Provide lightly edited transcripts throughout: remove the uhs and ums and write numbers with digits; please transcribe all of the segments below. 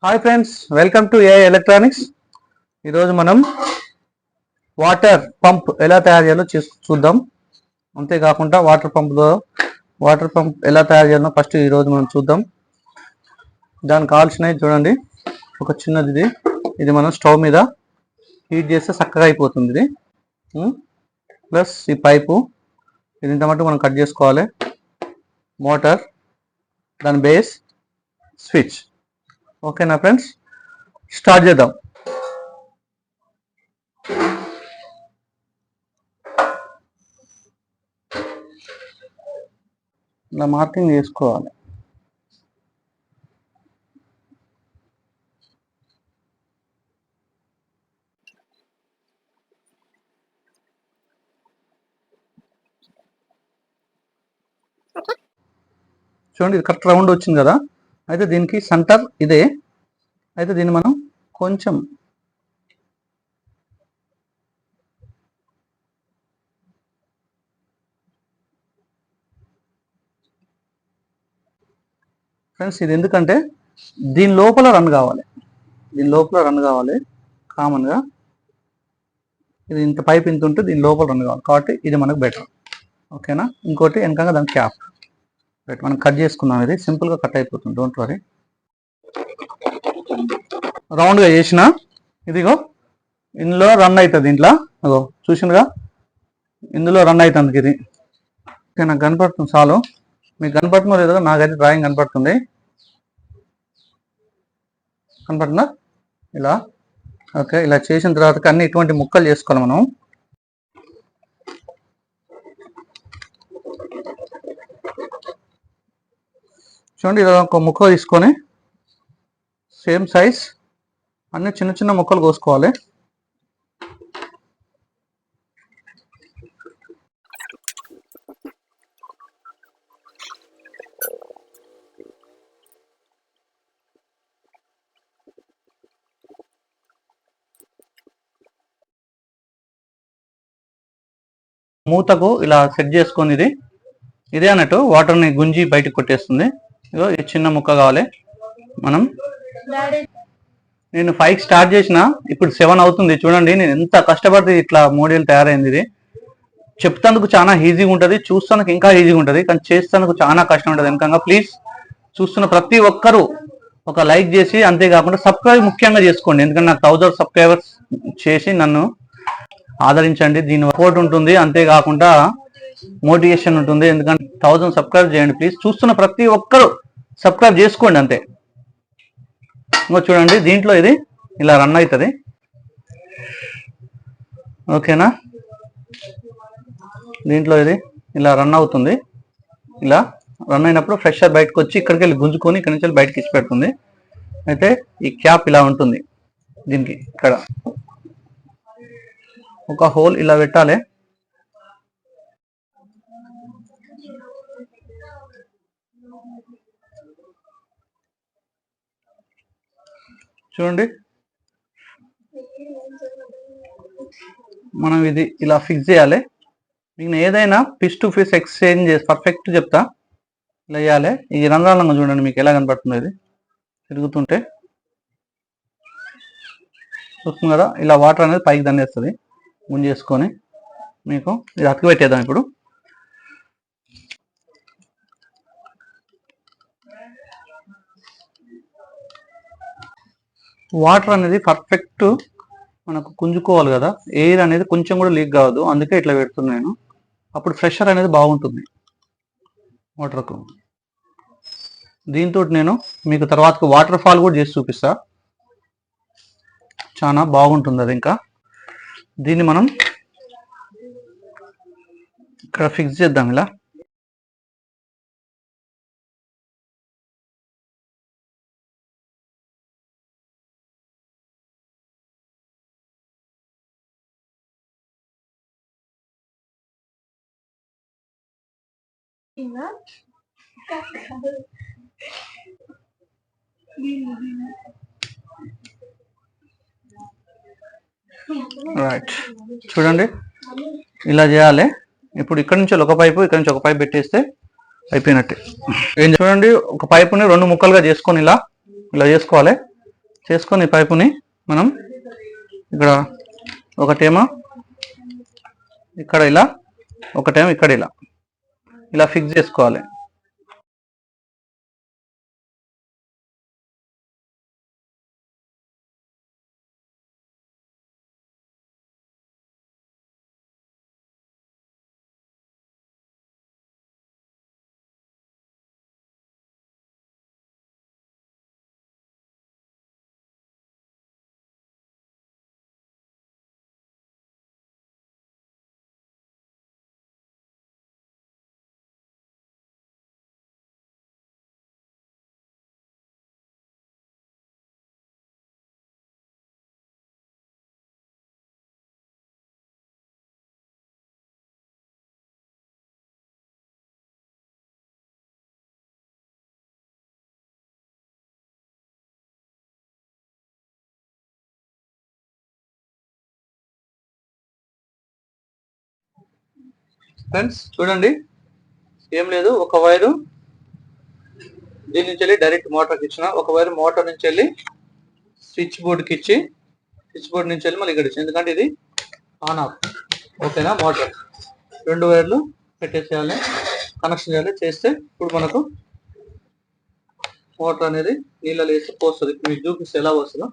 Hi friends, welcome to AI electronics. ఈరోజు మనం water pump ఎలా తయారు చేయాలో చూద్దాం. అంతేకాకుండా వాటర్ పంప్ ఎలా తయారు చేయాలో ఫస్ట్ ఈరోజు మనం చూద్దాం. దానికి కావాల్సినవి చూడండి. ఒక చిన్నది ఇది మనం స్టవ్ మీద హీట్ చేస్తే చక్కగా అయిపోతుంది. ఇది ప్లస్ ఈ పైపు ఇది ఇంత మటుకు మనం కట్ చేసుకోవాలి. మోటార్, దాని బేస్, స్విచ్. ఓకేనా ఫ్రెండ్స్, స్టార్ట్ చేద్దాం. ఇలా మార్కింగ్ చేసుకోవాలి. చూడండి, ఇది కరెక్ట్ రౌండ్ వచ్చింది కదా. అయితే దీనికి సెంటర్ ఇదే. అయితే దీన్ని మనం కొంచెం ఫ్రెండ్స్, ఇది ఎందుకంటే దీని లోపల రన్ కావాలి. కామన్గా ఇది ఇంత పైప్ ఇంత ఉంటే దీని లోపల రన్ కావాలి కాబట్టి ఇది మనకు బెటర్. ఓకేనా. ఇంకోటి వెనకంగా దాని క్యాప్ మనం కట్ చేసుకున్నాం. ఇది సింపుల్గా కట్ అయిపోతుంది, డోంట్ వరీ. రౌండ్గా చేసిన ఇదిగో ఇందులో రన్ అవుతుంది. ఇంట్లో అగో చూసినగా ఇందులో రన్ అవుతుంది. ఇది ఓకే, నాకు కనపడుతుంది. చాలు, మీకు కనపడుతుందో లేదో నాకైతే డ్రాయింగ్ కనపడుతుందా? ఇలా. ఓకే, ఇలా చేసిన తర్వాత అన్ని ఇటువంటి ముక్కలు చేసుకోవాలి మనం. చూడండి, ఇలా ఒక ముక్క తీసుకొని సేమ్ సైజ్ అన్ని చిన్న చిన్న ముక్కలు కోసుకోవాలి. మూతకు ఇలా సెట్ చేసుకొని ఇదే అన్నట్టు వాటర్ని గుంజి బయటకు కొట్టేస్తుంది. ఇగో ఇది చిన్న ముక్క కావాలి. నేను 5 స్టార్ట్ చేసిన, ఇప్పుడు 7 అవుతుంది. చూడండి నేను ఎంత కష్టపడితే ఇట్లా మోడల్ తయారైంది. ఇది చెప్తానికి చాలా ఈజీగా ఉంటుంది, చూస్తానికి ఇంకా ఈజీగా ఉంటుంది, కానీ చేస్తానికి చాలా కష్టం ఉంటుంది వెనకంగా. ప్లీజ్ చూస్తున్న ప్రతి ఒక్కరూ ఒక లైక్ చేసి, అంతేకాకుండా సబ్స్క్రైబ్ ముఖ్యంగా చేసుకోండి. ఎందుకంటే నాకు 1000 సబ్స్క్రైబర్స్ చేసి నన్ను ఆదరించండి. దీని సపోర్ట్ ఉంటుంది, అంతేకాకుండా మోటివేషన్ ఉంటుంది. ఎందుకంటే 1000 సబ్స్క్రైబ్ చేయండి ప్లీజ్. చూస్తున్న ప్రతి ఒక్కరూ సబ్స్క్రైబ్ చేసుకోండి అంతే. ఇంకో చూడండి, దీంట్లో ఇది ఇలా రన్ అవుతుంది. ఓకేనా, దీంట్లో ఇది ఇలా రన్ అవుతుంది. ఇలా రన్ అయినప్పుడు ఫ్రెషర్ బయటకు వచ్చి ఇక్కడికి వెళ్ళి గుంజుకొని ఇక్కడి నుంచి బయటకి ఇచ్చి పెడుతుంది. అయితే ఈ క్యాప్ ఇలా ఉంటుంది. దీనికి ఇక్కడ ఒక హోల్ ఇలా పెట్టాలి. చూడండి, మనం ఇది ఇలా ఫిక్స్ చేయాలి. నేను ఏదైనా పీస్ టు పీస్ ఎక్స్చేంజ్ చేసి పర్ఫెక్ట్ చెప్తా. ఇలా వేయాలి. ఈ రంధ్రాలంగా చూడండి మీకు ఎలా కనపడుతుంది. ఇది తిరుగుతుంటే చూస్తుంది కదా, ఇలా వాటర్ అనేది పైకి దండేస్తుంది. ముంజేసుకొని మీకు ఇది అతికి పెట్టేద్దాం. ఇప్పుడు వాటర్ అనేది పర్ఫెక్ట్ మనకు గుంజుకోవాలి కదా, ఎయిర్ అనేది కొంచెం కూడా లీక్ కావద్దు. అందుకే ఇట్లా పెడుతున్నాను నేను. అప్పుడు ప్రెషర్ అనేది బాగుంటుంది వాటర్కు. దీంతో నేను మీకు తర్వాత వాటర్ ఫాల్ కూడా చేసి చూపిస్తా, చాలా బాగుంటుంది అది. ఇంకా దీన్ని మనం ఇక్కడ ఫిక్స్ చేద్దాం. ఇలా రైట్, చూడండి ఇలా చేయాలి. ఇప్పుడు ఇక్కడ నుంచి ఒక పైపు, ఇక్కడ నుంచి ఒక పైపు పెట్టేస్తే అయిపోయినట్టే. ఏం చూడండి, ఒక పైపుని 2 ముక్కలుగా చేసుకొని ఇలా చేసుకోవాలి. చేసుకొని పైపుని మనం ఇక్కడ ఒకటేమో ఇక్కడ ఇలా, ఒకటేమో ఇక్కడ ఇలా ఫిక్స్ చేసుకోవాలి. ఫ్రెండ్స్ చూడండి, ఏం లేదు, ఒక వైరు దీని నుంచి వెళ్ళి డైరెక్ట్ మోటార్కి ఇచ్చిన, ఒక వైరు మోటార్ నుంచి వెళ్ళి స్విచ్ బోర్డ్కి ఇచ్చి, స్విచ్ బోర్డ్ నుంచి వెళ్ళి మళ్ళీ ఇక్కడ ఇచ్చి, ఎందుకంటే ఇది ఆన్ ఆఫ్. ఓకేనా? మోటార్ 2 వైర్లు పెట్టేసేయాలి, కనెక్షన్ చేయాలి. చేస్తే ఇప్పుడు మనకు మోటార్ అనేది నీళ్ళలో వేసి పోస్తుంది. మీకు చూపిస్తే ఎలా వస్తుందో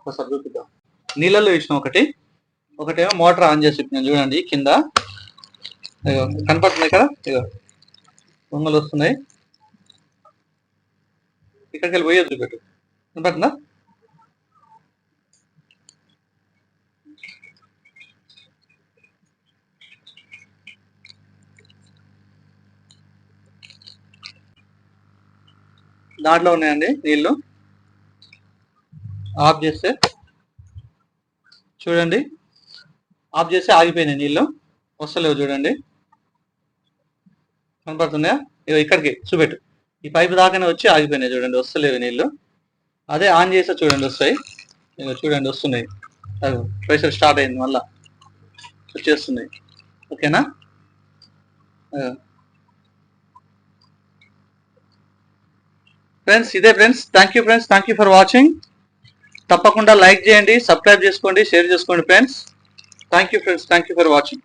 ఒకసారి చూపిద్దాం. నీళ్ళలో వేసిన ఒకటేమో మోటార్ ఆన్ చేసి నేను చూడండి, కింద కనపడుతున్నాయి కదా, ఇగో బొమ్మలు వస్తున్నాయి. ఇక్కడికి వెళ్ళి పోయేది చూపెట్టు, కనపడుతుందా? దాంట్లో ఉన్నాయండి నీళ్ళు. ఆఫ్ చేస్తే చూడండి, ఆఫ్ చేస్తే ఆగిపోయినాయి నీళ్ళు, వస్తలేవు. చూడండి, కనపడుతున్నాయా? ఇక ఇక్కడికి చూపెట్టు, ఈ పైపు దాకానే వచ్చి ఆగిపోయినాయి. చూడండి, వస్తలేవు నీళ్ళు. అదే ఆన్ చేస్తే చూడండి వస్తాయి. ఇక చూడండి వస్తున్నాయి, ప్రెషర్ స్టార్ట్ అయింది, మళ్ళా వచ్చేస్తున్నాయి. ఓకేనా? ఫ్రెండ్స్ ఇదే friends. Thank you friends, thank you for watching. తప్పకుండా లైక్ చేయండి, సబ్స్క్రైబ్ చేసుకోండి, షేర్ చేసుకోండి friends. Thank you friends, thank you for watching.